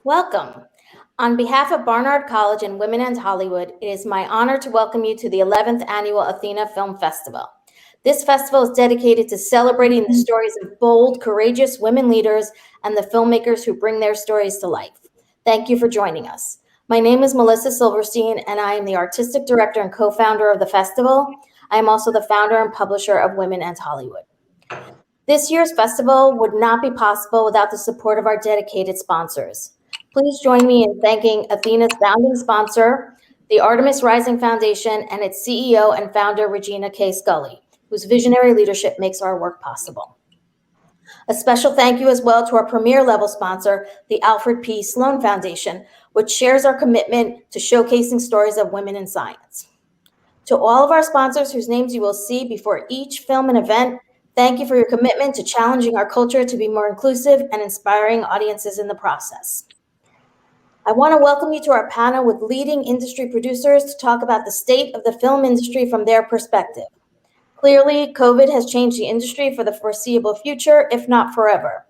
Welcome. On behalf of Barnard College and Women and Hollywood, it is my honor to welcome you to the 11th Annual Athena Film Festival. This festival is dedicated to celebrating the stories of bold, courageous women leaders and the filmmakers who bring their stories to life. Thank you for joining us. My name is Melissa Silverstein, and I am the artistic director and co-founder of the festival. I am also the founder and publisher of Women and Hollywood. This year's festival would not be possible without the support of our dedicated sponsors. Please join me in thanking Athena's founding sponsor, the Artemis Rising Foundation, and its CEO and founder, Regina K. Scully, whose visionary leadership makes our work possible. A special thank you as well to our premier level sponsor, the Alfred P. Sloan Foundation, which shares our commitment to showcasing stories of women in science. To all of our sponsors whose names you will see before each film and event, thank you for your commitment to challenging our culture to be more inclusive and inspiring audiences in the process. I want to welcome you to our panel with leading industry producers to talk about the state of the film industry from their perspective. Clearly, COVID has changed the industry for the foreseeable future, if not forever.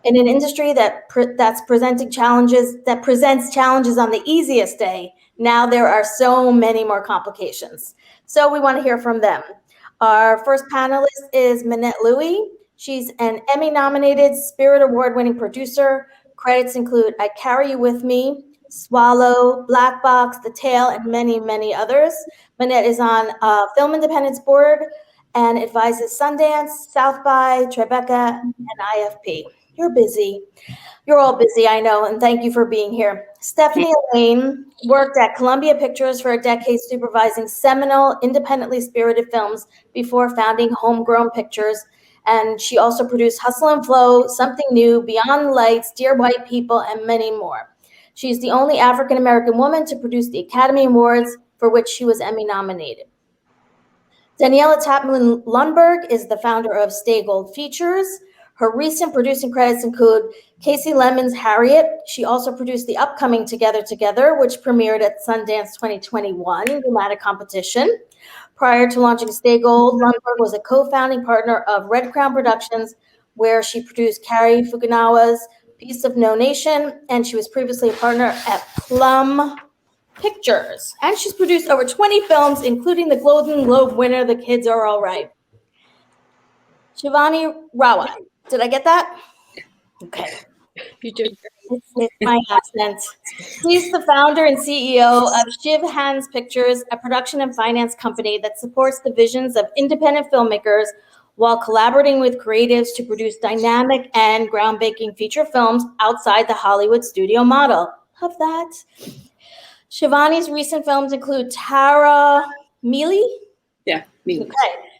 In an industry that's presenting challenges, that presents challenges on the easiest day, now there are so many more complications. So we want to hear from them. Our first panelist is Minette Louie. She's an Emmy-nominated Spirit Award-winning producer. Credits include I Carry You With Me, Swallow, Black Box, The Tale, and many, many others. Minette is on Film Independence Board and advises Sundance, South by, Tribeca, and IFP. You're busy. You're all busy, I know, and thank you for being here. Stephanie Lane worked at Columbia Pictures for a decade supervising seminal, independently spirited films before founding Homegrown Pictures, and she also produced Hustle and Flow, Something New, Beyond the Lights, Dear White People, and many more. She's the only African-American woman to produce the Academy Awards, for which she was Emmy nominated. Daniela Tapman Lundberg is the founder of Stay Gold Features. Her recent producing credits include Casey Lemon's Harriet. She also produced the upcoming Together Together, which premiered at Sundance 2021 dramatic competition. Prior to launching Stay Gold, Lundberg was a co-founding partner of Red Crown Productions, where she produced Cary Fukunawa's Piece of No Nation, and she was previously a partner at Plum Pictures. And she's produced over 20 films, including the Golden Globe winner, The Kids Are All Right. Shivani Rawa. Did I get that? Okay. You did. It's my accent. She's the founder and CEO of Shiv Hands Pictures, a production and finance company that supports the visions of independent filmmakers while collaborating with creatives to produce dynamic and groundbreaking feature films outside the Hollywood studio model. Love that. Shivani's recent films include Tara Mealy. Yeah, me. Okay.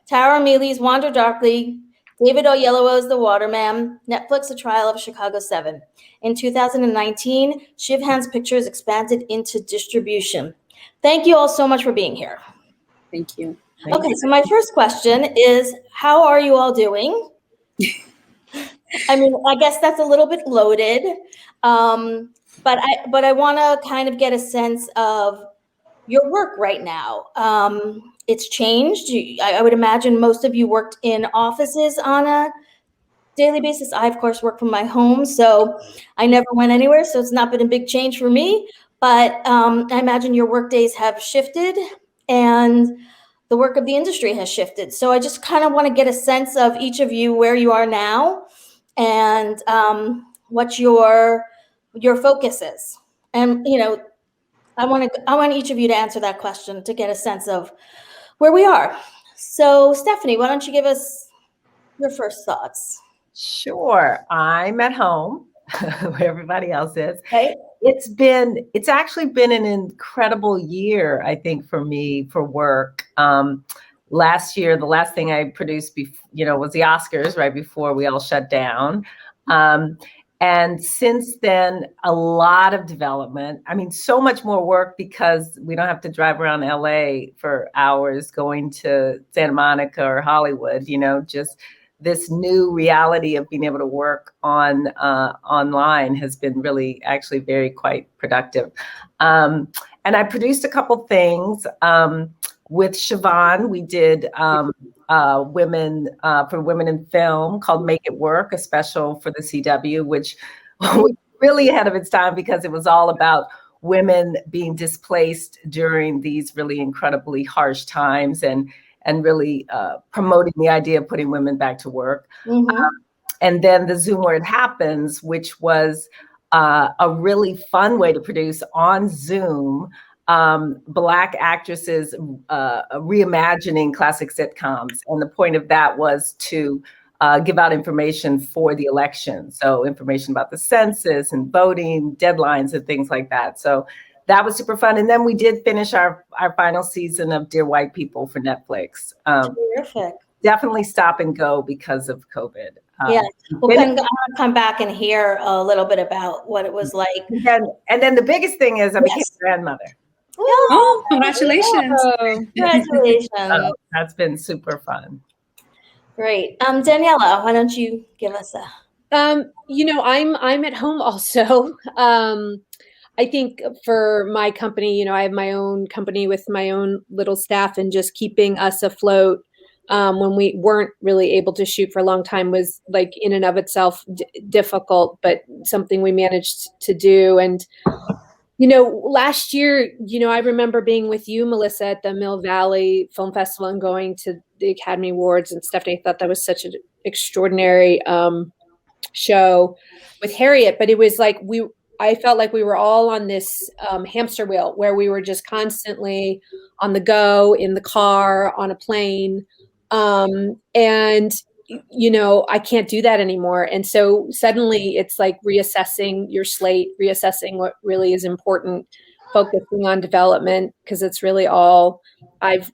Tara Mealy's Wander Darkly, David Oyelowo's The Waterman, Netflix The Trial of Chicago 7. In 2019, Shiv Hands Pictures expanded into distribution. Thank you all so much for being here. Thank you. Okay, so my first question is, how are you all doing? I mean, I guess that's a little bit loaded, but I want to kind of get a sense of your work right now. It's changed. I would imagine most of you worked in offices on a daily basis. I, of course, work from my home, so I never went anywhere, so it's not been a big change for me. But I imagine your work days have shifted, and the work of the industry has shifted. So I just kind of want to get a sense of each of you, where you are now, and what your focus is. And, you know, I want each of you to answer that question to get a sense of where we are. So, Stephanie, why don't you give us your first thoughts? Sure. I'm at home where everybody else is. Okay. It's actually been an incredible year, I think, for me for work. Last year, the last thing I produced, was the Oscars right before we all shut down. And since then, a lot of development. I mean, so much more work because we don't have to drive around LA for hours going to Santa Monica or Hollywood, just this new reality of being able to work online has been really actually very quite productive. And I produced a couple things. With Siobhan, we did women for women in film called Make It Work, a special for the CW, which was really ahead of its time because it was all about women being displaced during these really incredibly harsh times and really promoting the idea of putting women back to work. Mm-hmm. And then the Zoom Where It Happens, which was a really fun way to produce on Zoom Black actresses reimagining classic sitcoms. And the point of that was to give out information for the election. So information about the census and voting deadlines and things like that. So that was super fun. And then we did finish our final season of Dear White People for Netflix. Terrific. Definitely stop and go because of COVID. Yeah, well, I'm gonna come back and hear a little bit about what it was like. And then the biggest thing is I became a grandmother. Oh, congratulations. Congratulations. That's been super fun. Great. Daniela, why don't you give us a... I'm at home also. I think for my company, I have my own company with my own little staff, and just keeping us afloat when we weren't really able to shoot for a long time was like in and of itself difficult, but something we managed to do. And last year, I remember being with you, Melissa, at the Mill Valley Film Festival and going to the Academy Awards and stuff. And I thought that was such an extraordinary show with Harriet. But it was like I felt like we were all on this hamster wheel where we were just constantly on the go, in the car, on a plane. And I can't do that anymore. And so suddenly it's like reassessing your slate, reassessing what really is important, focusing on development, because it's really all I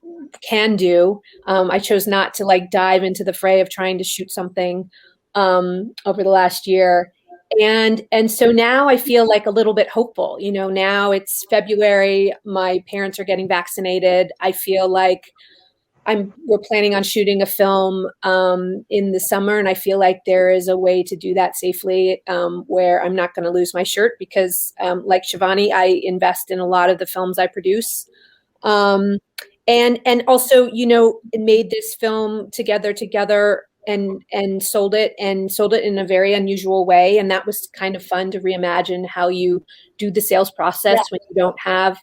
can do. I chose not to like dive into the fray of trying to shoot something over the last year. And so now I feel like a little bit hopeful. Now it's February, my parents are getting vaccinated. I feel like we're planning on shooting a film in the summer, and I feel like there is a way to do that safely, where I'm not going to lose my shirt because, like Shivani, I invest in a lot of the films I produce, and also made this film together and sold it in a very unusual way, and that was kind of fun to reimagine how you do the sales process when you don't have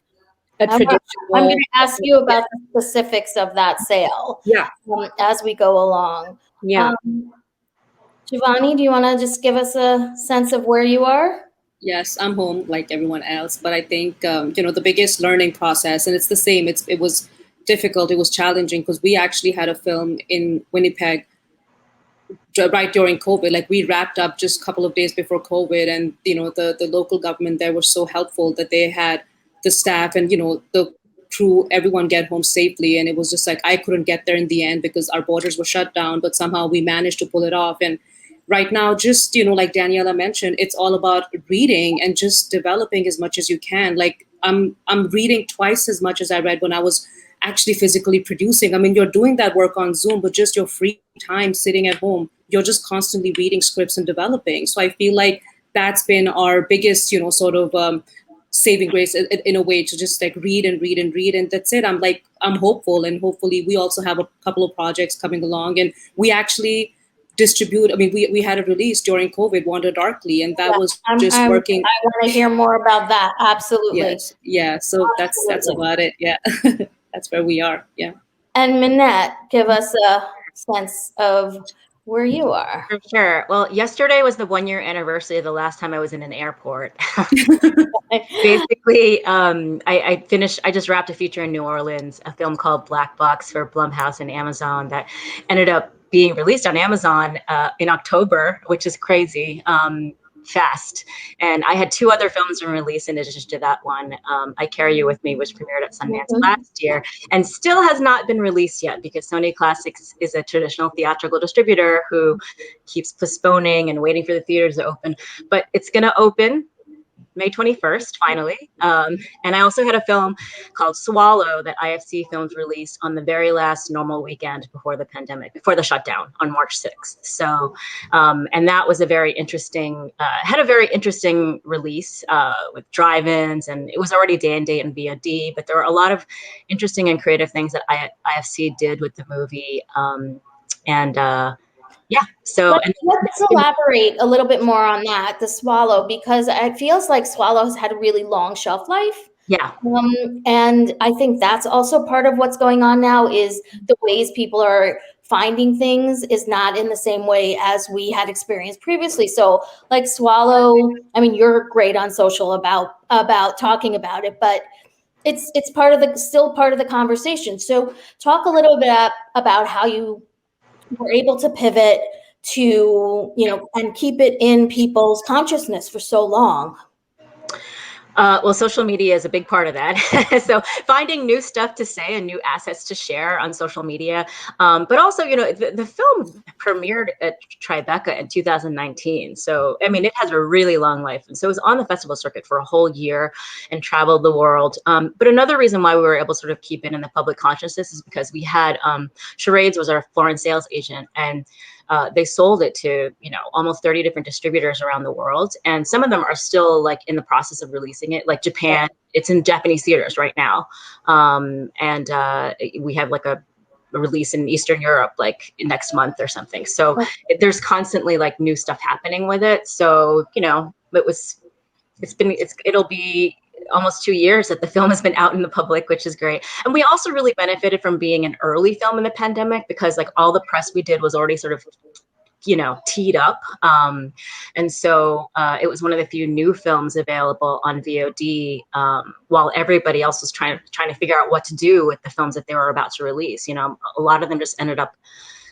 I'm going to ask you about the specifics of that sale as we go along. Yeah. Shivani, do you want to just give us a sense of where you are? Yes, I'm home like everyone else, but I think, the biggest learning process, and it's the same, it was difficult, it was challenging because we actually had a film in Winnipeg right during COVID. Like we wrapped up just a couple of days before COVID, and, the local government there was so helpful that they had the staff and, the crew, everyone get home safely. And it was just like, I couldn't get there in the end because our borders were shut down, but somehow we managed to pull it off. And right now, just, like Daniela mentioned, it's all about reading and just developing as much as you can. Like I'm reading twice as much as I read when I was actually physically producing. I mean, you're doing that work on Zoom, but just your free time sitting at home, you're just constantly reading scripts and developing. So I feel like that's been our biggest, sort of, saving grace in a way, to just like read and read and read, and that's it. I'm hopeful, and hopefully we also have a couple of projects coming along, and we actually distribute. I mean, we had a release during COVID, Wander Darkly, and that was just working. I want to hear more about that. Absolutely. Yes. Yeah. So that's about it. Yeah. That's where we are. Yeah. And Minette, give us a sense of where you are. For sure. Well, yesterday was the 1-year anniversary of the last time I was in an airport. Basically, I just wrapped a feature in New Orleans, a film called Black Box for Blumhouse and Amazon that ended up being released on Amazon in October, which is crazy. Fast. And I had 2 other films in release in addition to that one. I Carry You With Me, which premiered at Sundance last year and still has not been released yet because Sony Classics is a traditional theatrical distributor who keeps postponing and waiting for the theaters to open. But it's going to open May 21st, finally. And I also had a film called Swallow that IFC Films released on the very last normal weekend before the pandemic, before the shutdown on March 6th. So, and that was a very interesting, had a very interesting release with drive-ins, and it was already day and date and VOD, but there were a lot of interesting and creative things that IFC did with the movie. Yeah. So, and Let's elaborate a little bit more on that, the Swallow, because it feels like Swallow has had a really long shelf life. yeah, And I think that's also part of what's going on now is the ways people are finding things is not in the same way as we had experienced previously. So like Swallow, I mean, you're great on social about talking about it, but it's part of the still part of the conversation. So talk a little bit about how you were able to pivot to, and keep it in people's consciousness for so long. well, social media is a big part of that. So finding new stuff to say and new assets to share on social media. But also, the film premiered at Tribeca in 2019. So, I mean, it has a really long life. And so it was on the festival circuit for a whole year and traveled the world. But another reason why we were able to sort of keep it in the public consciousness is because we had Charades was our foreign sales agent, and they sold it to, almost 30 different distributors around the world. And some of them are still like in the process of releasing it, like Japan. It's in Japanese theaters right now. And we have like a release in Eastern Europe, like next month or something. So there's constantly like new stuff happening with it. So, it'll be almost 2 years that the film has been out in the public, which is great. And we also really benefited from being an early film in the pandemic because like all the press we did was already sort of, teed up. And so it was one of the few new films available on VOD while everybody else was trying to figure out what to do with the films that they were about to release. A lot of them just ended up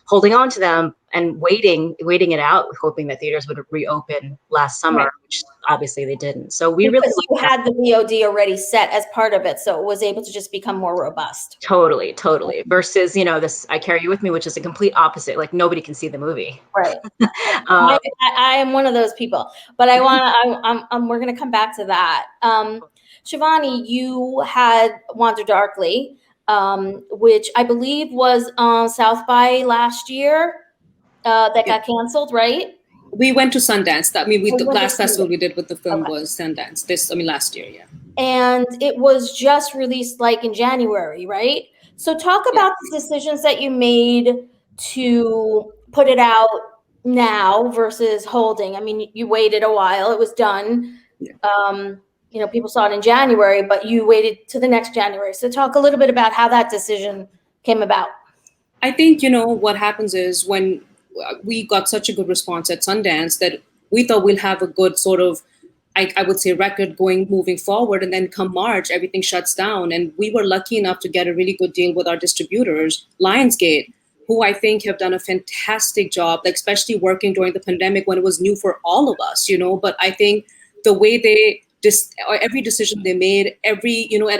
holding on to them and waiting it out, hoping that theaters would reopen last summer, right, which obviously they didn't. So we because really you had the VOD already set as part of it, so it was able to just become more robust. Totally. Versus, this I Carry You With Me, which is the complete opposite. Like nobody can see the movie. Right. I am one of those people, but we're going to come back to that. Shivani, you had Wander Darkly, which I believe was South by last year. That got canceled, right? We went to Sundance. The last festival we did with the film was Sundance. Last year, yeah. And it was just released like in January, right? So talk about the decisions that you made to put it out now versus holding. I mean, you waited a while; it was done. Yeah. People saw it in January, but you waited to the next January. So talk a little bit about how that decision came about. I think, what happens is when we got such a good response at Sundance that we thought we'll have a good sort of, I would say, record moving forward. And then come March, everything shuts down. And we were lucky enough to get a really good deal with our distributors, Lionsgate, who I think have done a fantastic job, like especially working during the pandemic when it was new for all of us, But I think the way every decision they made, at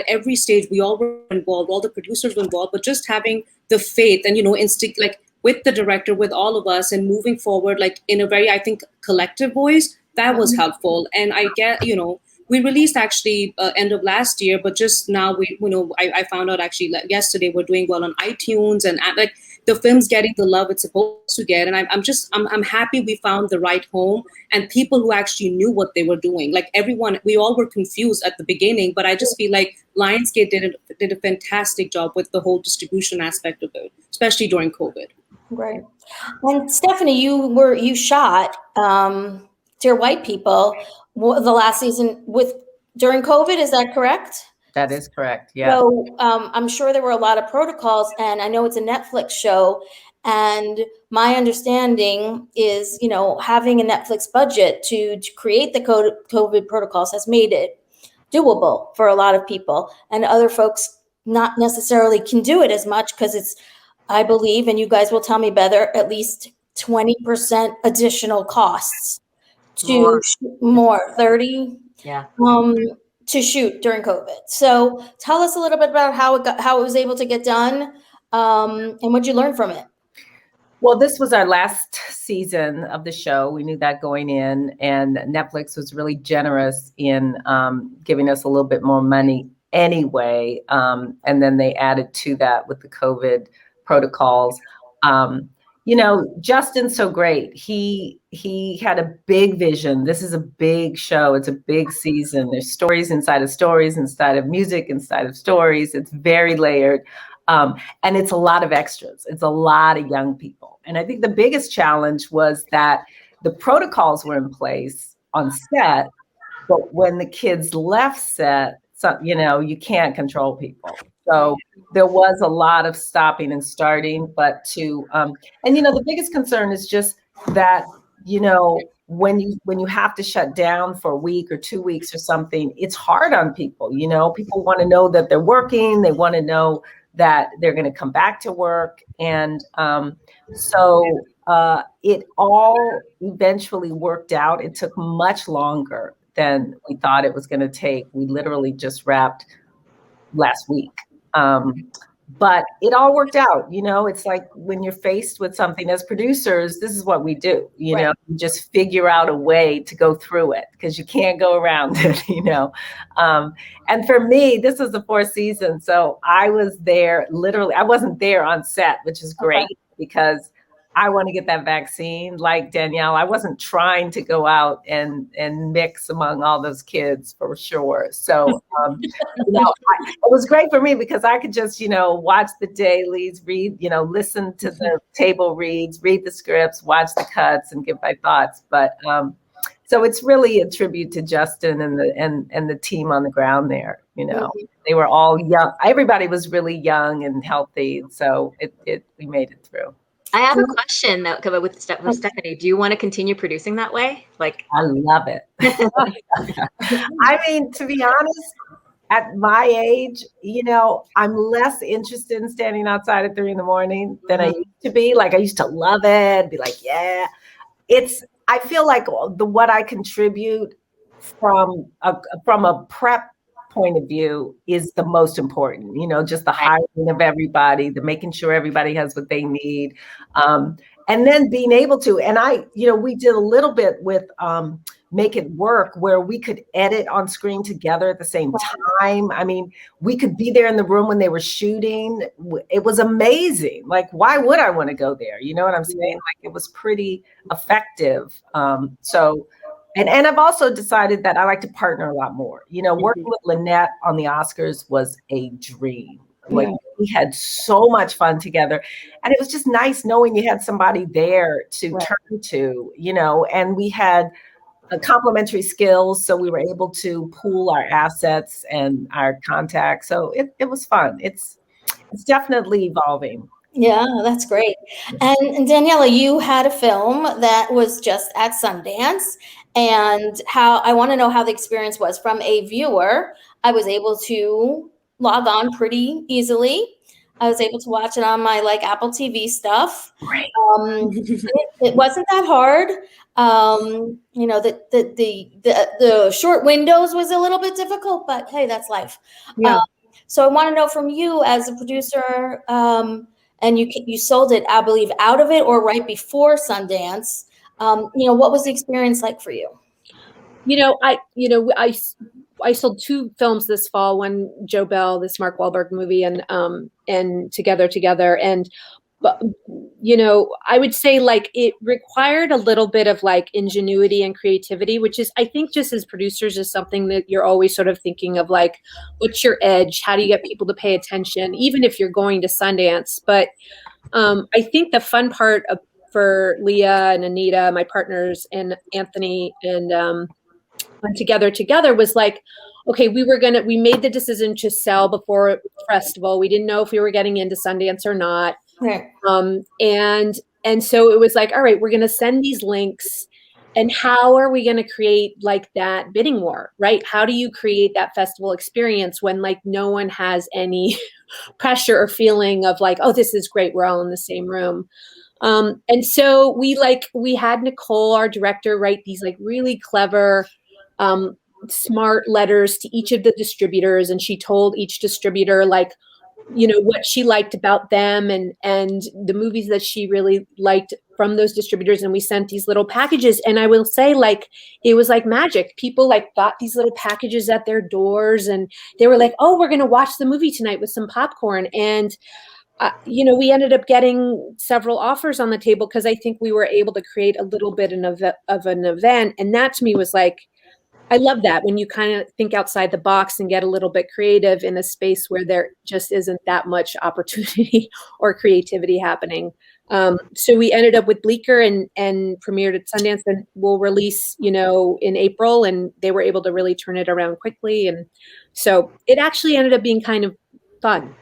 every stage, we all were involved, all the producers were involved, but just having the faith and, instinct, like with the director, with all of us and moving forward, like in a very, I think, collective voice, that was helpful. And I get, we released actually end of last year, but just now I found out actually yesterday we're doing well on iTunes and like the film's getting the love it's supposed to get. And I'm happy we found the right home and people who actually knew what they were doing. Like everyone, we all were confused at the beginning, but I just feel like Lionsgate did a fantastic job with the whole distribution aspect of it, especially during COVID. Right. And Stephanie, you shot Dear White People the last season during COVID. Is that correct? That is correct. Yeah. So I'm sure there were a lot of protocols, and I know it's a Netflix show. And my understanding is, having a Netflix budget to create the COVID protocols has made it doable for a lot of people, and other folks not necessarily can do it as much because it's, I believe, and you guys will tell me better, at least 20% additional costs to more 30. Yeah. To shoot during COVID. So tell us a little bit about how it was able to get done, and what you learned from it. Well, this was our last season of the show. We knew that going in, and Netflix was really generous in giving us a little bit more money anyway. And then they added to that with the COVID protocols. Justin's so great. He had a big vision. This is a big show. It's a big season. There's stories inside of stories, inside of music, inside of stories. It's very layered. And it's a lot of extras. It's a lot of young people. And I think the biggest challenge was that the protocols were in place on set, but when the kids left set, so, you can't control people. So there was a lot of stopping and starting, but the biggest concern is just that, when you have to shut down for a week or 2 weeks or something, it's hard on people. People want to know that they're working. They want to know that they're going to come back to work. And it all eventually worked out. It took much longer than we thought it was going to take. We literally just wrapped last week. But it all worked out. It's like when you're faced with something as producers, this is what we do. You just figure out a way to go through it because you can't go around it, And for me, this was the fourth season. So I was there literally. I wasn't there on set, which is great because I want to get that vaccine. Like Danielle, I wasn't trying to go out and mix among all those kids for sure. So, it was great for me because I could just, watch the dailies, read, listen to the table reads, read the scripts, watch the cuts and give my thoughts. But so it's really a tribute to Justin and the team on the ground there. They were all young. Everybody was really young and healthy. So we made it through. I have a question though, with Stephanie. Do you want to continue producing that way? I love it. I mean, to be honest, at my age, I'm less interested in standing outside at 3 a.m. than I used to be. I used to love it, be like, yeah. I feel like what I contribute from a prep point of view is the most important, just the hiring of everybody, the making sure everybody has what they need. And then being able to, and we did a little bit with Make It Work where we could edit on screen together at the same time. I mean, we could be there in the room when they were shooting. It was amazing. Why would I want to go there? You know what I'm saying? It was pretty effective. And I've also decided that I like to partner a lot more. Working with Lynette on the Oscars was a dream. We had so much fun together. And it was just nice knowing you had somebody there to turn to, and we had complementary skills. So we were able to pool our assets and our contacts. So it was fun. It's definitely evolving. Yeah, that's great. And Daniela, you had a film that was just at Sundance, and I want to know how the experience was. From a viewer, I was able to log on pretty easily. I was able to watch it on my Apple TV stuff. Right. It wasn't that hard. The short windows was a little bit difficult, but hey, that's life. Yeah. So I want to know from you as a producer, and you sold it, I believe, out of it or right before Sundance. What was the experience like for you? I sold 2 films this fall. One, Joe Bell, this Mark Wahlberg movie, and Together. But I would say it required a little bit of ingenuity and creativity, which is, I think, just as producers is something that you're always sort of thinking of, what's your edge? How do you get people to pay attention, even if you're going to Sundance? But I think the fun part for Leah and Anita, my partners, and Anthony and on Together was okay, we made the decision to sell before festival. We didn't know if we were getting into Sundance or not. Right. And so it was all right, we're going to send these links, and how are we going to create that bidding war, right? How do you create that festival experience when no one has any pressure or feeling of oh, this is great, we're all in the same room. And so we had Nicole, our director, write these really clever, smart letters to each of the distributors, and she told each distributor what she liked about them and the movies that she really liked from those distributors. And we sent these little packages, and I will say it was like magic. People got these little packages at their doors, and they were oh, we're going to watch the movie tonight with some popcorn. And we ended up getting several offers on the table because I think we were able to create a little bit of an event. And that to me was I love that when you kind of think outside the box and get a little bit creative in a space where there just isn't that much opportunity or creativity happening. So we ended up with Bleecker and premiered at Sundance, and we'll release, in April, and they were able to really turn it around quickly. And so it actually ended up being kind of fun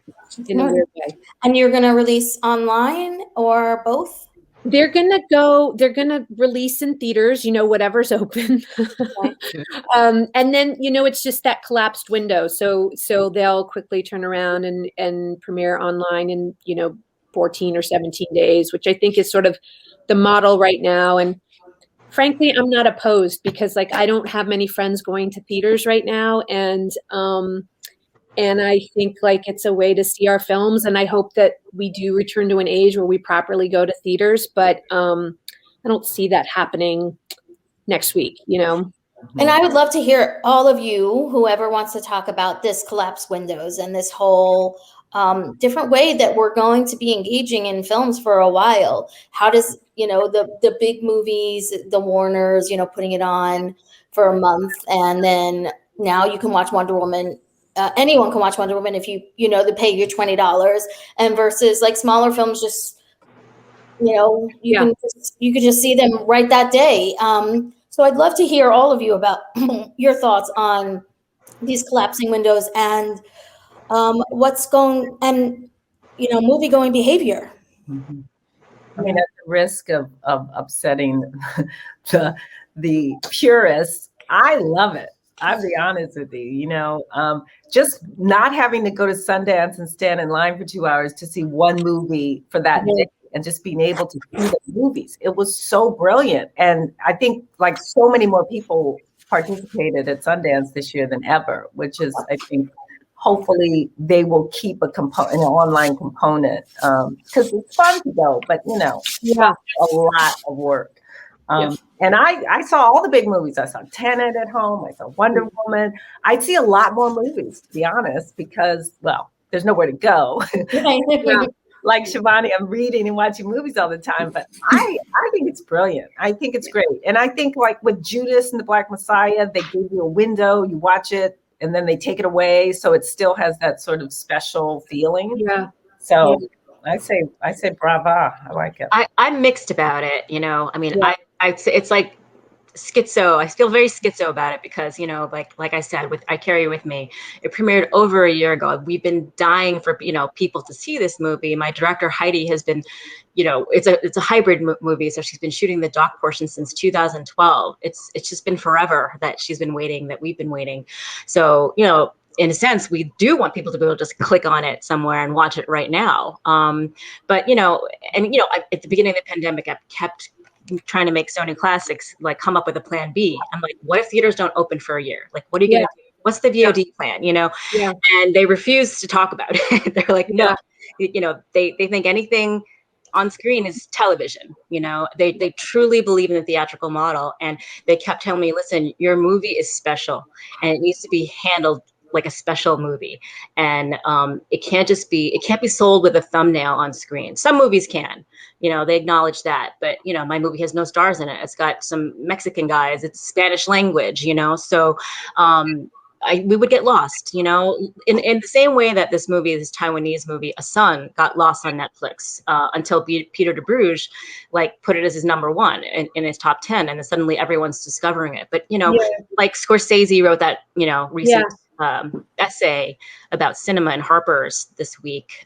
in a weird way. And you're going to release online or both? They're gonna release in theaters, whatever's open. And then, it's just that collapsed window. So they'll quickly turn around and premiere online in, 14 or 17 days, which I think is sort of the model right now. And frankly, I'm not opposed because I don't have many friends going to theaters right now. And I think it's a way to see our films. And I hope that we do return to an age where we properly go to theaters. But I don't see that happening next week, And I would love to hear all of you, whoever wants to talk about this collapsed windows and this whole different way that we're going to be engaging in films for a while. How does, the big movies, the Warners, putting it on for a month, and then now you can watch Wonder Woman. Anyone can watch Wonder Woman if they pay your $20, and versus smaller films, just you could just see them right that day. So I'd love to hear all of you about your thoughts on these collapsing windows and what's going and movie going behavior. Mm-hmm. I mean, at the risk of upsetting the purists, I love it. I'll be honest with you. Just not having to go to Sundance and stand in line for 2 hours to see one movie for that day, and just being able to see the movies. It was so brilliant. And I think so many more people participated at Sundance this year than ever, which is, I think, hopefully they will keep an online component because it's fun to go, but a lot of work. And I saw all the big movies. I saw Tenet at home. I saw Wonder Woman. I'd see a lot more movies, to be honest, because, well, there's nowhere to go. Like Shivani, I'm reading and watching movies all the time, but I think it's brilliant. I think it's great. And I think with Judas and the Black Messiah, they give you a window, you watch it, and then they take it away. So it still has that sort of special feeling. Yeah. So I say brava. I like it. I'm mixed about it. I mean, it's like schizo. I feel very schizo about it because, like I said, I Carry You With Me, it premiered over a year ago. We've been dying for, people to see this movie. My director, Heidi, has been, it's a hybrid movie. So she's been shooting the doc portion since 2012. It's just been forever that she's been waiting, that we've been waiting. So, in a sense, we do want people to be able to just click on it somewhere and watch it right now. But, at the beginning of the pandemic, I kept trying to make Sony Classics come up with a plan B. I'm like, what if theaters don't open for a year? What are you gonna do? What's the VOD plan? And they refuse to talk about it. They're like, no, they think anything on screen is television. They truly believe in the theatrical model, and they kept telling me, listen, your movie is special and it needs to be handled like a special movie, and it can't be sold with a thumbnail on screen. Some movies can, they acknowledge that, but my movie has no stars in it. It's got some Mexican guys, it's Spanish language, so we would get lost, in the same way that this Taiwanese movie, A Son, got lost on Netflix until Peter de Bruges put it as his number one in his top 10, and then suddenly everyone's discovering it. But Scorsese wrote that recent essay about cinema in Harper's this week.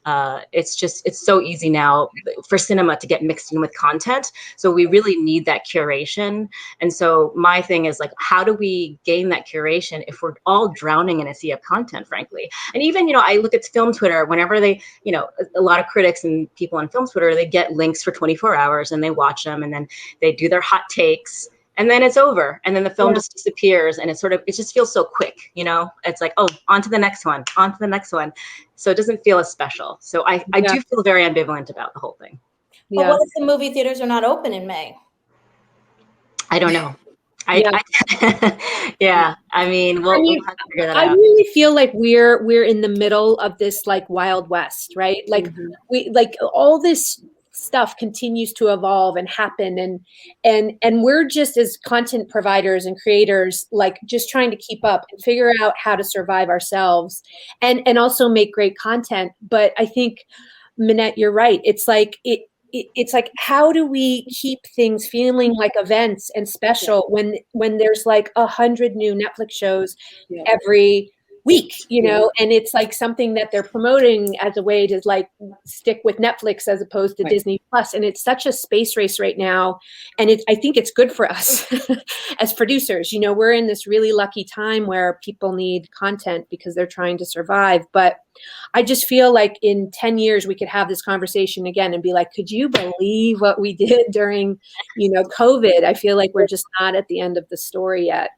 It's so easy now for cinema to get mixed in with content. So we really need that curation. And so my thing is how do we gain that curation if we're all drowning in a sea of content, frankly? And even, I look at film Twitter, whenever they, a lot of critics and people on film Twitter, they get links for 24 hours and they watch them and then they do their hot takes. And then it's over, and then the film just disappears, and it just feels so quick, It's like, oh, on to the next one, on to the next one. So it doesn't feel as special. So I do feel very ambivalent about the whole thing. But what if the movie theaters are not open in May? I don't know. I mean, we'll have to figure that out. I really feel like we're in the middle of this Wild West, right? We all this stuff continues to evolve and happen, and we're just as content providers and creators like just trying to keep up and figure out how to survive ourselves and also make great content. But I think, Minette, you're right. It's like, how do we keep things feeling like events and special when there's like 100 new Netflix shows every week, you know, and it's like something that they're promoting as a way to like stick with Netflix as opposed to Disney Plus. And it's such a space race right now. And I think it's good for us as producers. You know, we're in this really lucky time where people need content because they're trying to survive. But I just feel like in 10 years, we could have this conversation again and be like, could you believe what we did during, you know, COVID? I feel like we're just not at the end of the story yet.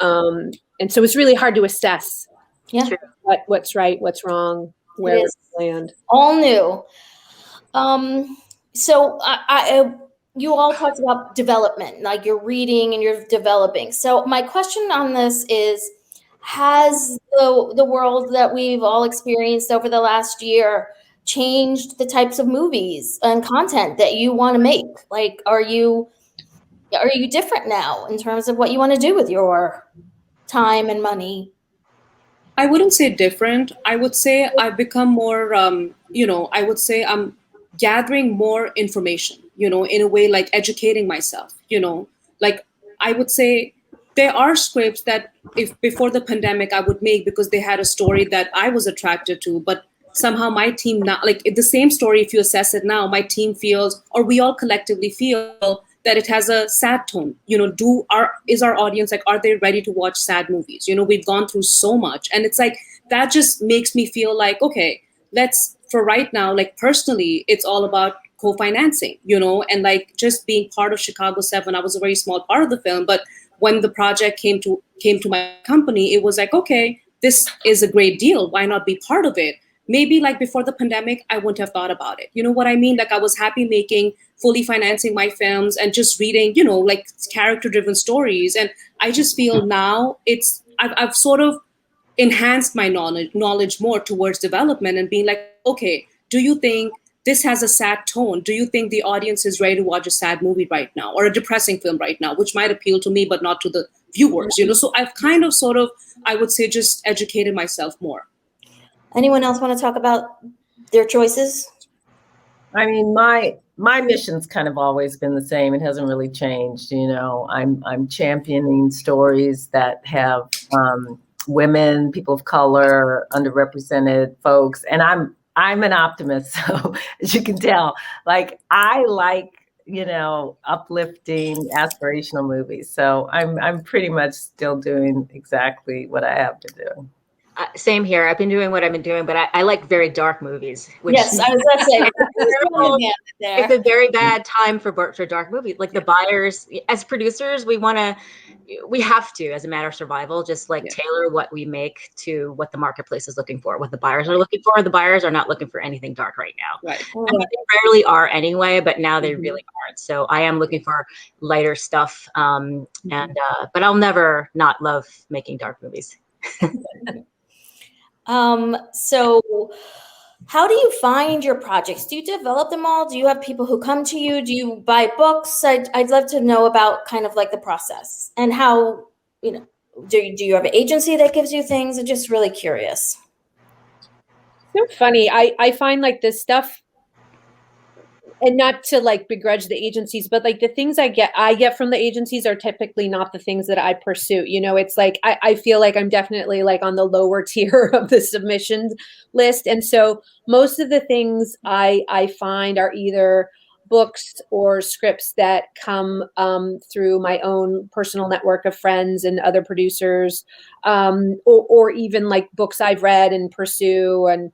And so it's really hard to assess what's right, what's wrong, where we land. All new. So you all talked about development, like you're reading and you're developing. So my question on this is, has the world that we've all experienced over the last year changed the types of movies and content that you want to make? Like, are you different now in terms of what you want to do with your time and money? I wouldn't say different. I would say I've become more, I would say I'm gathering more information, in a way like educating myself, like I would say there are scripts that if before the pandemic I would make because they had a story that I was attracted to, but somehow my team now, like the same story, if you assess it now, my team feels, or we all collectively feel that it has a sad tone. Is our audience like, are they ready to watch sad movies? We've gone through so much, and it's like that just makes me feel like, okay, for right now, like personally, it's all about co-financing, and like just being part of Chicago 7. I was a very small part of the film, but when the project came to my company, it was like, okay, this is a great deal. Why not be part of it? Maybe like before the pandemic, I wouldn't have thought about it. You know what I mean? Like I was happy fully financing my films and just reading, like character-driven stories. And I just feel now I've sort of enhanced my knowledge more towards development and being like, okay, do you think this has a sad tone? Do you think the audience is ready to watch a sad movie right now or a depressing film right now, which might appeal to me, but not to the viewers, So I've kind of sort of, I would say, just educated myself more. Anyone else want to talk about their choices? I mean, my mission's kind of always been the same. It hasn't really changed. I'm championing stories that have women, people of color, underrepresented folks, and I'm an optimist. So as you can tell, like I like uplifting, aspirational movies. So I'm pretty much still doing exactly what I have to do. Same here. I've been doing what I've been doing, but I like very dark movies. Yes, I was going to say. It's a very bad time for dark movies. Like the buyers, as producers, we have to, as a matter of survival, just like tailor what we make to what the marketplace is looking for, what the buyers are looking for. The buyers are not looking for anything dark right now. Right. I mean, they rarely are anyway, but now they really aren't. So I am looking for lighter stuff. But I'll never not love making dark movies. So how do you find your projects? Do you develop them all? Do you have people who come to you? Do you buy books? I'd love to know about kind of like the process and how, do you have an agency that gives you things? I'm just really curious. So funny. I find like this stuff, and not to like begrudge the agencies, but like the things I get from the agencies are typically not the things that I pursue. It's like, I feel like I'm definitely like on the lower tier of the submissions list. And so most of the things I find are either books or scripts that come through my own personal network of friends and other producers, or even like books I've read and pursue, and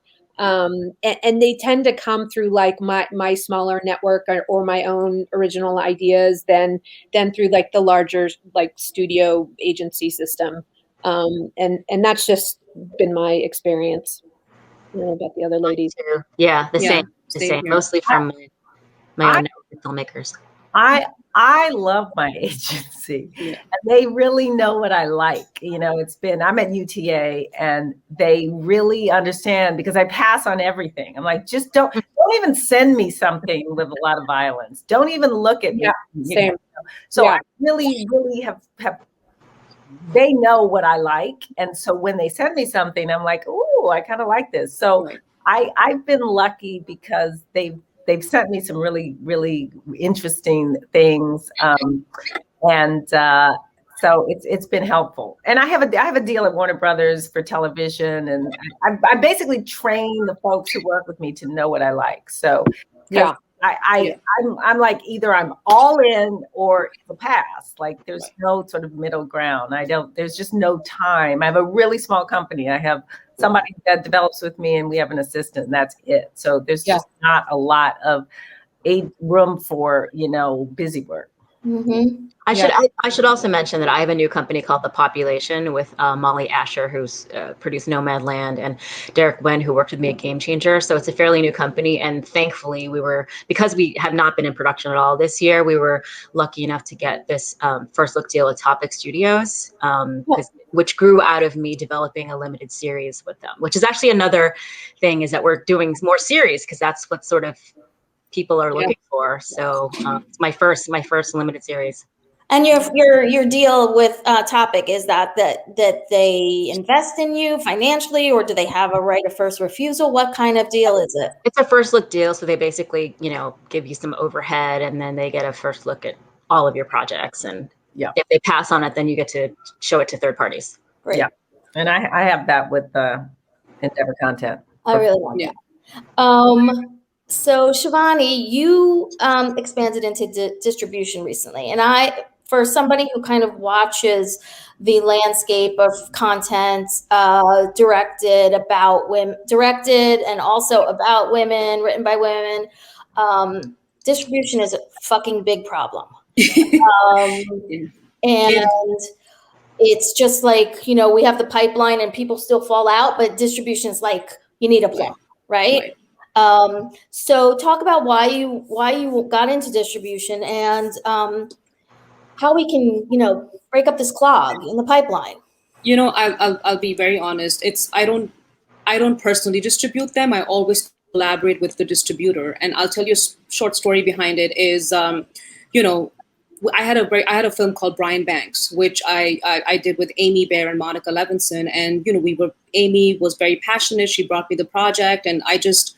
they tend to come through like my smaller network or my own original ideas than through like the larger like studio agency system. And that's just been my experience. I don't know about the other ladies. Yeah, the same. Mostly from my own filmmakers. I love my agency. Yeah. And they really know what I like. I'm at UTA and they really understand because I pass on everything. I'm like, just don't even send me something with a lot of violence. Don't even look at me. Yeah, same. So Yeah. I really, really have they know what I like. And so when they send me something, I'm like, oh, I kind of like this. So Right. I've been lucky because they've sent me some really, really interesting things. So it's been helpful. And I have a deal at Warner Brothers for television, and I basically train the folks who work with me to know what I like. So Yeah. I'm like either I'm all in or it's a pass. Like there's no sort of middle ground. There's just no time. I have a really small company. I have somebody that develops with me and we have an assistant and that's it. So there's just not a lot of room for, busy work. Mm-hmm. I should also mention that I have a new company called The Population with Molly Asher, who's produced Nomadland, and Derek Wen, who worked with me at Game Changer. So it's a fairly new company, and thankfully because we have not been in production at all this year, we were lucky enough to get this first look deal with Topic Studios, which grew out of me developing a limited series with them. Which is actually another thing, is that we're doing more series because that's what sort of people are looking for. So it's my first limited series. And your deal with Topic is that they invest in you financially, or do they have a right of first refusal? What kind of deal is it? It's a first look deal, so they basically, give you some overhead, and then they get a first look at all of your projects. And if they pass on it, then you get to show it to third parties. Great. Yeah, and I have that with Endeavor Content. I really want that. So Shivani, you expanded into distribution recently, and for somebody who kind of watches the landscape of content directed and also about women, written by women, distribution is a fucking big problem. And it's just like, we have the pipeline and people still fall out, but distribution is like you need a plumb, right? So talk about why you got into distribution and how we can, break up this clog in the pipeline. I'll be very honest. I don't personally distribute them. I always collaborate with the distributor, and I'll tell you a short story behind it. Is I had a film called Brian Banks, which I did with Amy Baer and Monica Levinson, and Amy was very passionate. She brought me the project, and I just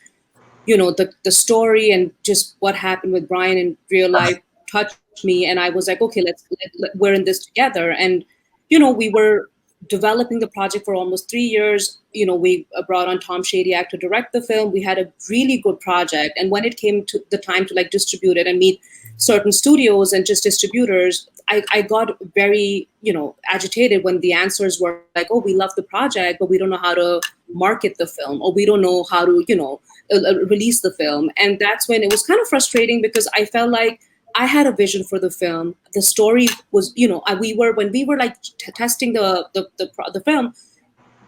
the story and just what happened with Brian in real life touched me, and I was like, okay, we're in this together, and we were developing the project for almost 3 years. We brought on Tom Shadyac to direct the film. We had a really good project. And when it came to the time to distribute it and meet certain studios and just distributors, I got very, agitated when the answers were like, oh, we love the project, but we don't know how to market the film, or we don't know how to, release the film. And that's when it was kind of frustrating because I felt like I had a vision for the film. The story was, when we were testing the film,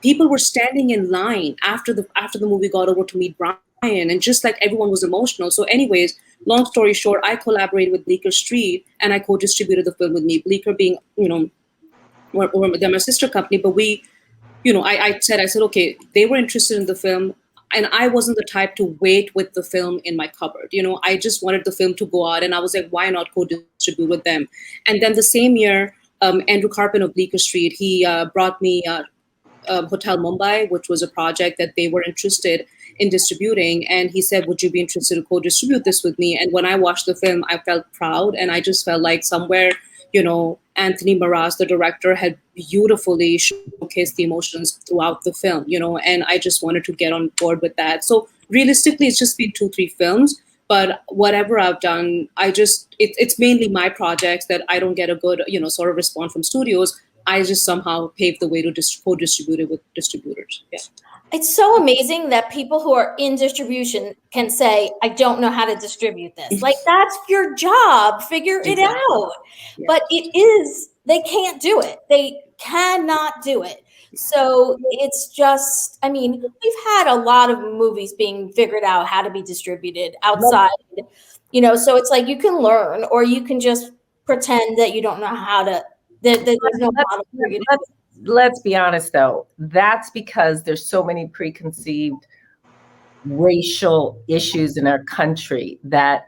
people were standing in line after the movie got over to meet Brian, and just like everyone was emotional. So, anyways, long story short, I collaborated with Bleecker Street and I co-distributed the film with me. Bleecker being, they're my sister company, but we, I said, okay, they were interested in the film. And I wasn't the type to wait with the film in my cupboard. I just wanted the film to go out. And I was like, why not co-distribute with them? And then the same year, Andrew Carpin of Bleecker Street, he brought me Hotel Mumbai, which was a project that they were interested in distributing. And he said, would you be interested to co-distribute this with me? And when I watched the film, I felt proud. And I just felt like somewhere, Anthony Maraz, the director, had beautifully showcased the emotions throughout the film, and I just wanted to get on board with that. So realistically, it's just been 2-3 films, but whatever I've done, it's mainly my projects that I don't get a good, sort of response from studios. I just somehow paved the way to co-distribute it with distributors. Yeah. It's so amazing that people who are in distribution can say, I don't know how to distribute this. Like, that's your job. Figure it out. Yeah. But they can't do it. They cannot do it. So it's just, we've had a lot of movies being figured out how to be distributed outside, so it's like you can learn, or you can just pretend that you don't know how to, that there's no model for you to. Let's be honest, though. That's because there's so many preconceived racial issues in our country that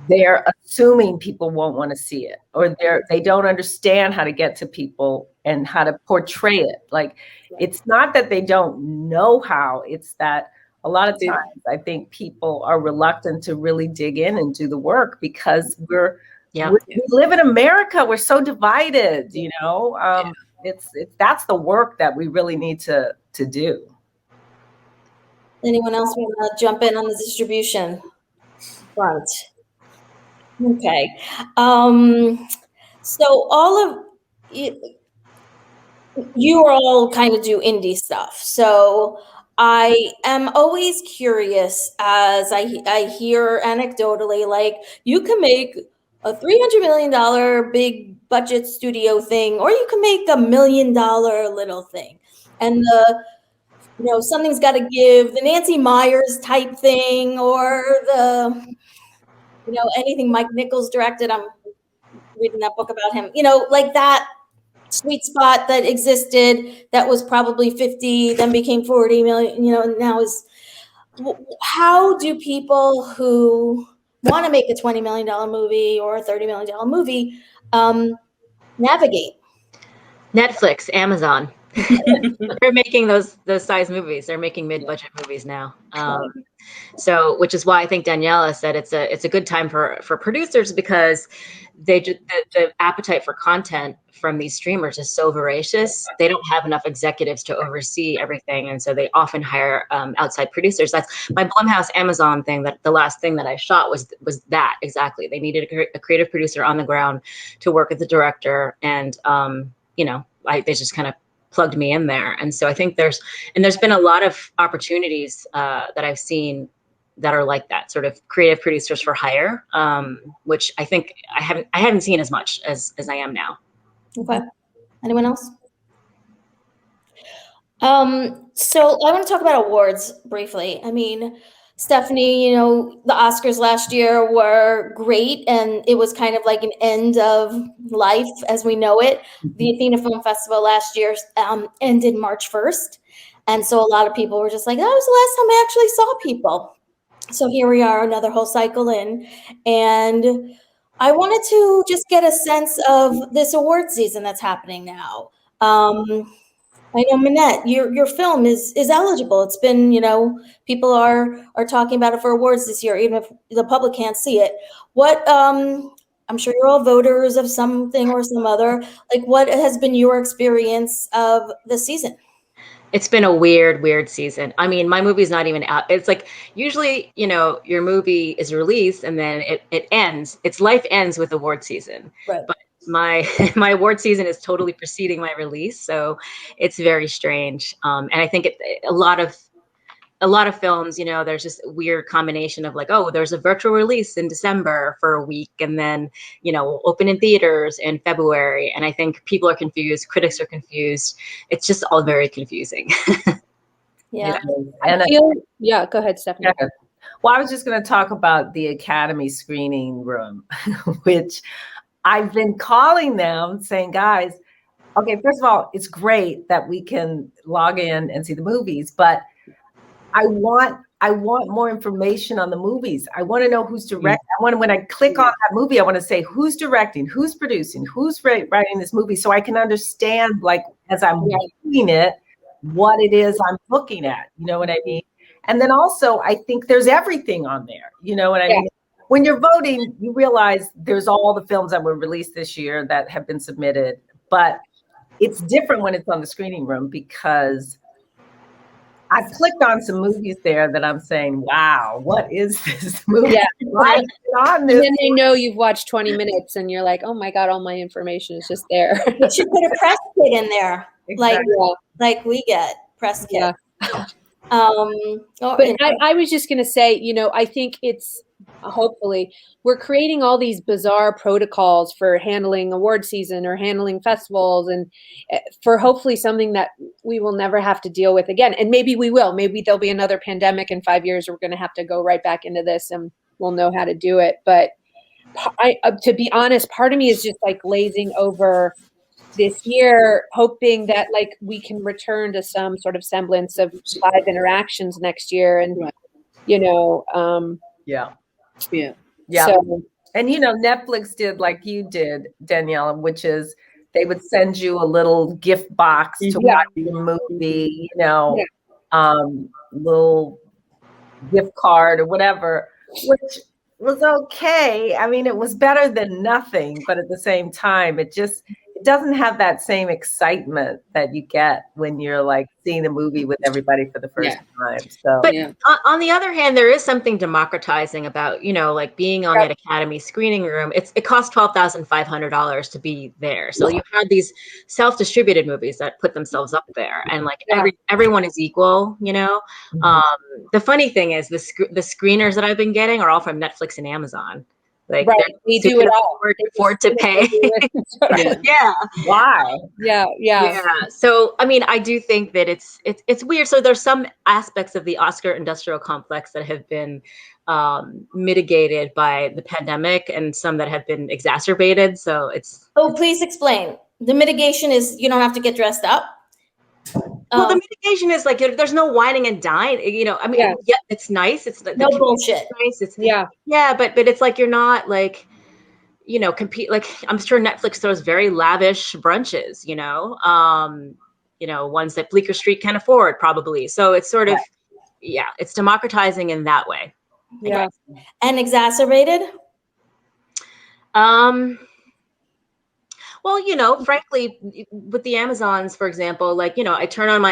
they're assuming people won't want to see it, or they don't understand how to get to people and how to portray it. Like, it's not that they don't know how, it's that a lot of times I think people are reluctant to really dig in and do the work because we live in America. We're so divided, it's that's the work that we really need to do. Anyone else want to jump in on the distribution front? Okay. So all of you all kind of do indie stuff. So I am always curious, as I hear anecdotally, like, you can make a $300 million big budget studio thing, or you can make $1 million little thing. And something's got to give, the Nancy Meyers type thing, or the, anything Mike Nichols directed. I'm reading that book about him, like that sweet spot that existed that was probably 50, then became 40 million, and now is. How do people who want to make a $20 million movie or a $30 million movie navigate? Netflix, Amazon. They're making those size movies. They're making mid-budget movies now. So, which is why I think Daniela said it's a good time for producers, because the appetite for content from these streamers is so voracious. They don't have enough executives to oversee everything, and so they often hire outside producers. That's my Blumhouse Amazon thing. That the last thing that I shot was that exactly. They needed a creative producer on the ground to work with the director, and they just kind of plugged me in there. And so I think there's been a lot of opportunities that I've seen that are like that, sort of creative producers for hire, which I think I haven't seen as much as I am now. Okay. Anyone else? So I want to talk about awards briefly. I mean, Stephanie, the Oscars last year were great, and it was kind of like an end of life as we know it. The Athena Film Festival last year ended March 1st. And so a lot of people were just like, that was the last time I actually saw people. So here we are, another whole cycle in. And I wanted to just get a sense of this award season that's happening now. I know, Minette, your film is eligible. It's been, people are talking about it for awards this year, even if the public can't see it. What, I'm sure you're all voters of something or some other. Like, what has been your experience of the season? It's been a weird season. I mean, my movie's not even out. It's like, usually, your movie is released and then it ends. Its life ends with award season. Right. But my award season is totally preceding my release, so it's very strange. And I think a lot of films, there's just a weird combination of like, oh, there's a virtual release in December for a week, and then we'll open in theaters in February. And I think people are confused, critics are confused. It's just all very confusing. Yeah. Yeah, go ahead, Stephanie. Yeah. Well, I was just going to talk about the Academy screening room, which I've been calling them saying, guys, okay, first of all, it's great that we can log in and see the movies, but I want more information on the movies. I want to know who's directing. When I click on that movie, I want to say who's directing, who's producing, who's writing this movie, so I can understand, like, as I'm reading it, what it is I'm looking at. You know what I mean? And then also, I think there's everything on there. You know what I mean? When you're voting, you realize there's all the films that were released this year that have been submitted, but it's different when it's on the screening room, because I've clicked on some movies there that I'm saying, wow, what is this movie? Yeah. Why is it on this? And then they know you've watched 20 minutes and you're like, oh my God, all my information is just there. You should put a press kit in there, Exactly. like we get press kit. Yeah. But I was just going to say, I think it's hopefully we're creating all these bizarre protocols for handling award season or handling festivals, and for hopefully something that we will never have to deal with again. And maybe we will. Maybe there'll be another pandemic in 5 years. We're going to have to go right back into this. And will know how to do it. But to be honest, part of me is just like glazing over this year, hoping that like we can return to some sort of semblance of live interactions next year. And, Right. you know, Yeah. Yeah. so And Netflix did like you did, Daniela, which is they would send you a little gift box to Mhm. watch the movie, Yeah. little gift card or whatever, which was okay. I mean, it was better than nothing, but at the same time, it doesn't have that same excitement that you get when you're like seeing a movie with everybody for the first time. So, But Yeah. on the other hand, there is something democratizing about, like being on that Academy screening room. It costs $12,500 to be there. So you have these self-distributed movies that put themselves up there, and like everyone is equal. The funny thing is the screeners that I've been getting are all from Netflix and Amazon. Like we do it all. Afford to pay. Yeah. Yeah. why? Yeah. So, I mean, I do think that it's weird. So there's some aspects of the Oscar industrial complex that have been mitigated by the pandemic, and some that have been exacerbated. So Please explain. The mitigation is you don't have to get dressed up. Well, the mitigation is like there's no whining and dining. I mean, yeah, it's nice. It's no bullshit. Nice. But it's like you're not like compete. Like I'm sure Netflix throws very lavish brunches. Ones that Bleecker Street can afford probably. So it's sort of it's democratizing in that way. Yeah. And exacerbated. Well, frankly, with the Amazons, for example, like, I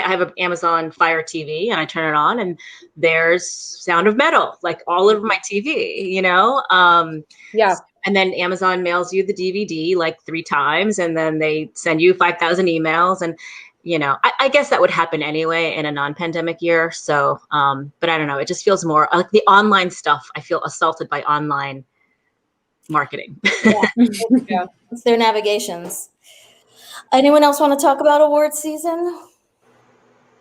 have an Amazon Fire TV, and I turn it on, and there's Sound of Metal, like all over my TV, and then Amazon mails you the DVD like 3 times, and then they send you 5,000 emails. And, I guess that would happen anyway in a non-pandemic year. So, but I don't know, it just feels more like the online stuff. I feel assaulted by online marketing. Yeah. It's their navigations. Anyone else want to talk about award season?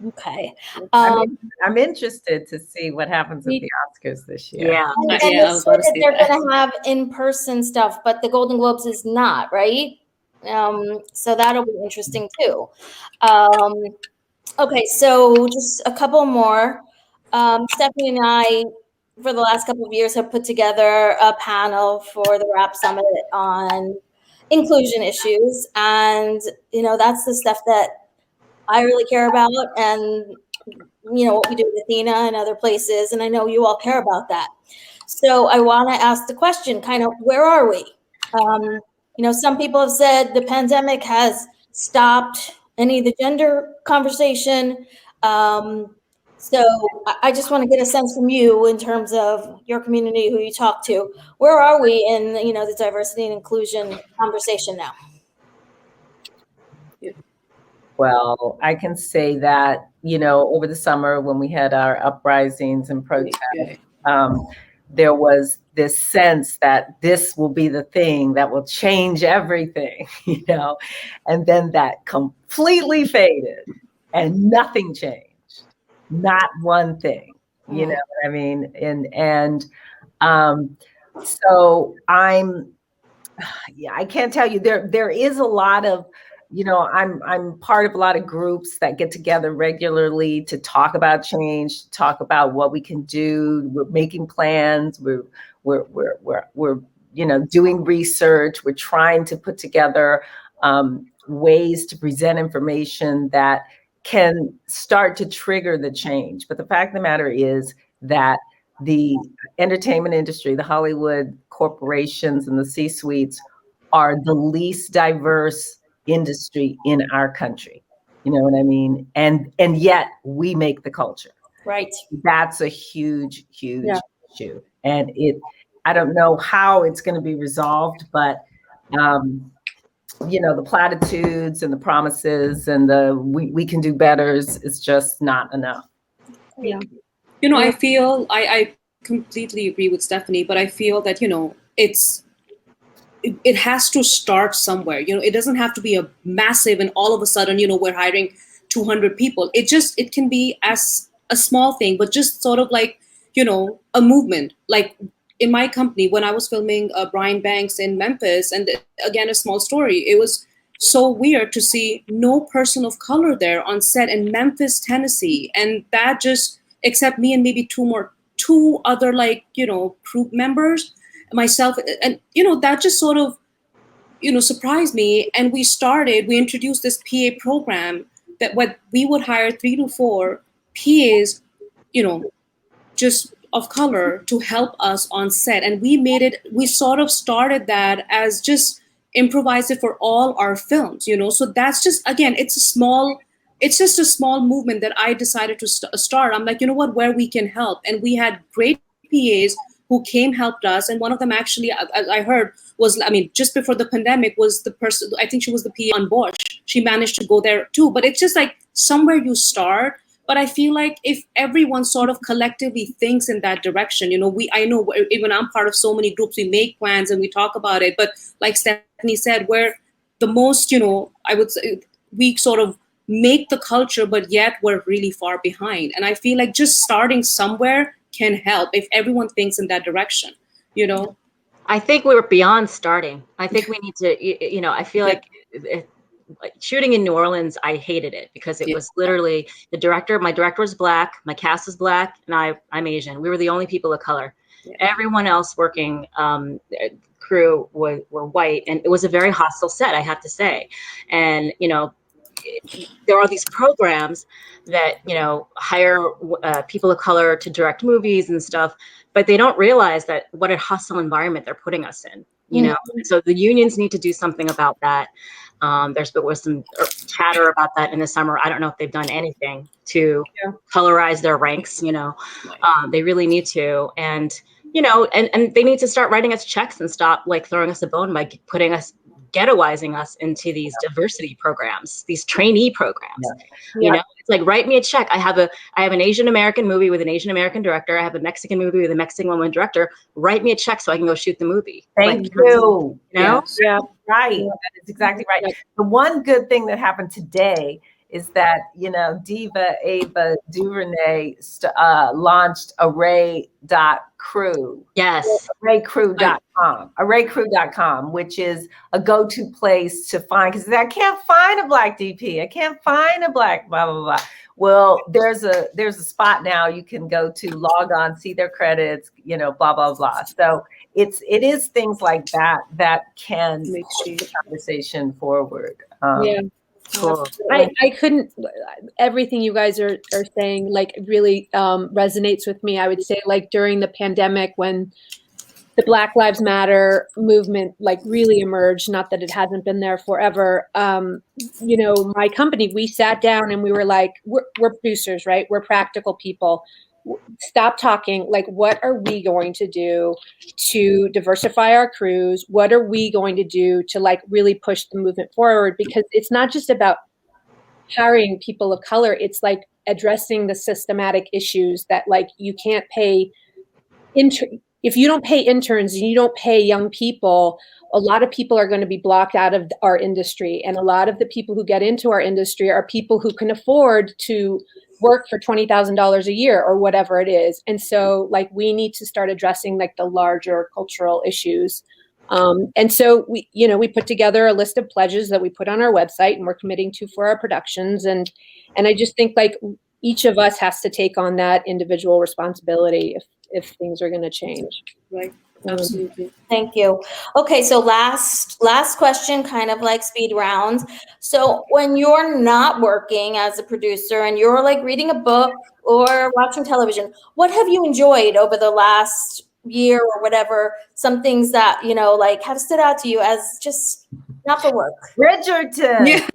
Okay. I'm interested to see what happens at the Oscars this year. Yeah. And they said that they're going to have in-person stuff, but the Golden Globes is not, right? So that'll be interesting too. Okay, so just a couple more. Stephanie and I, for the last couple of years, have put together a panel for the RAP Summit on inclusion issues. And, that's the stuff that I really care about, and, what we do with Athena and other places. And I know you all care about that. So I want to ask the question, kind of, where are we? Some people have said the pandemic has stopped any of the gender conversation. So I just want to get a sense from you in terms of your community, who you talk to. Where are we in, the diversity and inclusion conversation now? Well, I can say that, over the summer when we had our uprisings and protests, there was this sense that this will be the thing that will change everything, and then that completely faded and nothing changed, not one thing, you know what I mean? So I can't tell you, there is a lot of, I'm part of a lot of groups that get together regularly to talk about change, to talk about what we can do. We're making plans. We're doing research. We're trying to put together ways to present information that can start to trigger the change. But the fact of the matter is that the entertainment industry, the Hollywood corporations and the C-suites are the least diverse industry in our country. You know what I mean? And yet we make the culture. Right. That's a huge issue. And I don't know how it's going to be resolved, but the platitudes and the promises and we can do better is just not enough. Yeah. I feel I completely agree with Stephanie, but I feel that, it has to start somewhere. It doesn't have to be a massive and all of a sudden, we're hiring 200 people. It can be as a small thing, but just sort of like, a movement. Like in my company, when I was filming Brian Banks in Memphis, and again, a small story, it was so weird to see no person of color there on set in Memphis, Tennessee. And that just, except me and maybe two other, like, crew members, myself, and, that just sort of, surprised me. And we introduced this PA program that what we would hire 3 to 4 PAs, just of color to help us on set. And we sort of started that as just improvise it for all our films, so that's just, again, it's just a small movement that I decided to start. I'm like, what, where we can help. And we had great PAs who helped us. And one of them actually, I heard, was, just before the pandemic, was the person, I think she was the PA on Bosch. She managed to go there too. But it's just like somewhere you start. But I feel like if everyone sort of collectively thinks in that direction, I know even I'm part of so many groups, we make plans and we talk about it. But like Stephanie said, we're the most, I would say, we sort of make the culture, but yet we're really far behind. And I feel like just starting somewhere can help if everyone thinks in that direction, I think we were beyond starting. I think we need to, I feel like shooting in New Orleans, I hated it because it was literally my director was Black, my cast was Black, and I'm Asian. We were the only people of color. Yeah. Everyone else working crew were white, and it was a very hostile set, I have to say. And, there are these programs that, hire people of color to direct movies and stuff, but they don't realize that what a hostile environment they're putting us in, So the unions need to do something about that. There was some chatter about that in the summer. I don't know if they've done anything to colorize their ranks, they really need to. And, and they need to start writing us checks and stop like throwing us a bone by ghettoizing us into these diversity programs, these trainee programs. It's like, write me a check. I have an Asian American movie with an Asian American director. I have a Mexican movie with a Mexican woman director. Write me a check so I can go shoot the movie. Thank you. Yeah. Right. That is exactly right. The one good thing that happened today is that, Diva Ava DuVernay launched array.crew. Yes. Arraycrew.com, which is a go-to place to find, because I can't find a Black DP. I can't find a Black blah, blah, blah. Well, there's a spot now you can go to, log on, see their credits, blah, blah, blah. So it is things like that can make the conversation forward. Cool. I couldn't, everything you guys are saying, like, really resonates with me. I would say, like, during the pandemic, when the Black Lives Matter movement, like, really emerged, not that it hasn't been there forever. My company, we sat down and we were like, we're producers, right? We're practical people. Stop talking. Like, what are we going to do to diversify our crews? What are we going to do to, like, really push the movement forward? Because it's not just about hiring people of color. It's like addressing the systematic issues that, like, you can't pay if you don't pay interns and you don't pay young people, a lot of people are going to be blocked out of our industry. And a lot of the people who get into our industry are people who can afford to work for $20,000 a year or whatever it is. And so, like, we need to start addressing, like, the larger cultural issues. And so we put together a list of pledges that we put on our website and we're committing to for our productions. And I just think, like, each of us has to take on that individual responsibility if things are going to change. Right. Absolutely. Thank you. Okay, so last question, kind of like speed round. So when you're not working as a producer and you're, like, reading a book or watching television, what have you enjoyed over the last year or whatever? Some things that, like, have stood out to you as just not for work. Bridgerton. Yeah.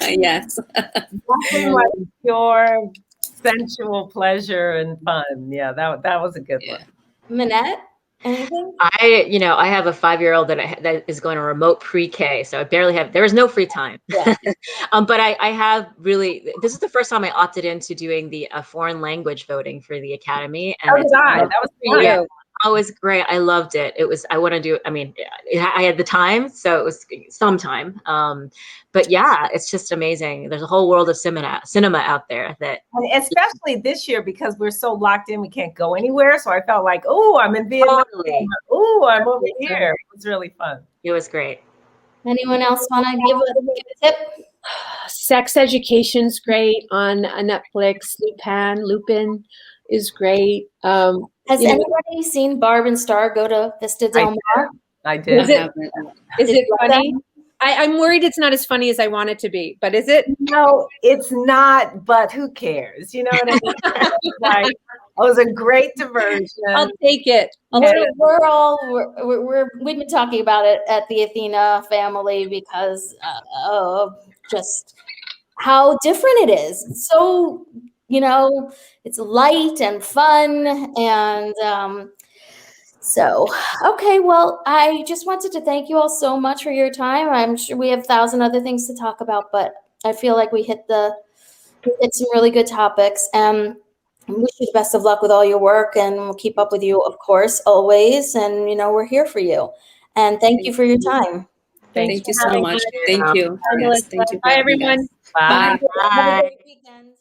Yes. Nothing like pure sensual pleasure and fun. Yeah, that was a good one. Minette, anything? I have a 5-year-old that is going to remote pre-K, so there is no free time. Yeah. But I have really, this is the first time I opted into doing the foreign language voting for the Academy. And That was Oh, it was great. I loved it. It was, I want to do, I mean, I had the time, so it was some time. But yeah, it's just amazing. There's a whole world of cinema out there that. And especially this year, because we're so locked in, we can't go anywhere. So I felt like, oh, I'm in Vietnam. Totally. Oh, I'm over here. It was really fun. It was great. Anyone else want to give a tip? Sex Education's great on Netflix. Lupin is great. Has You know- anybody seen Barb and Star go to Vista Del Mar? I did. Is it- haven't. Is Did it you like funny? I'm worried it's not as funny as I want it to be, but is it? No, it's not, but who cares? You know what I mean? Like, it was a great diversion. I'll take it. We've been talking about it at the Athena family because of just how different it is. It's so, it's light and fun. And so, okay, well, I just wanted to thank you all so much for your time. I'm sure we have 1,000 other things to talk about, but I feel like we hit some really good topics. And I wish you the best of luck with all your work, and we'll keep up with you, of course, always. And, we're here for you. And thank you for your time. Thank you so much. Thank you. Bye, Yes, thank you. Bye, for having us. everyone. Bye. Have a great weekend.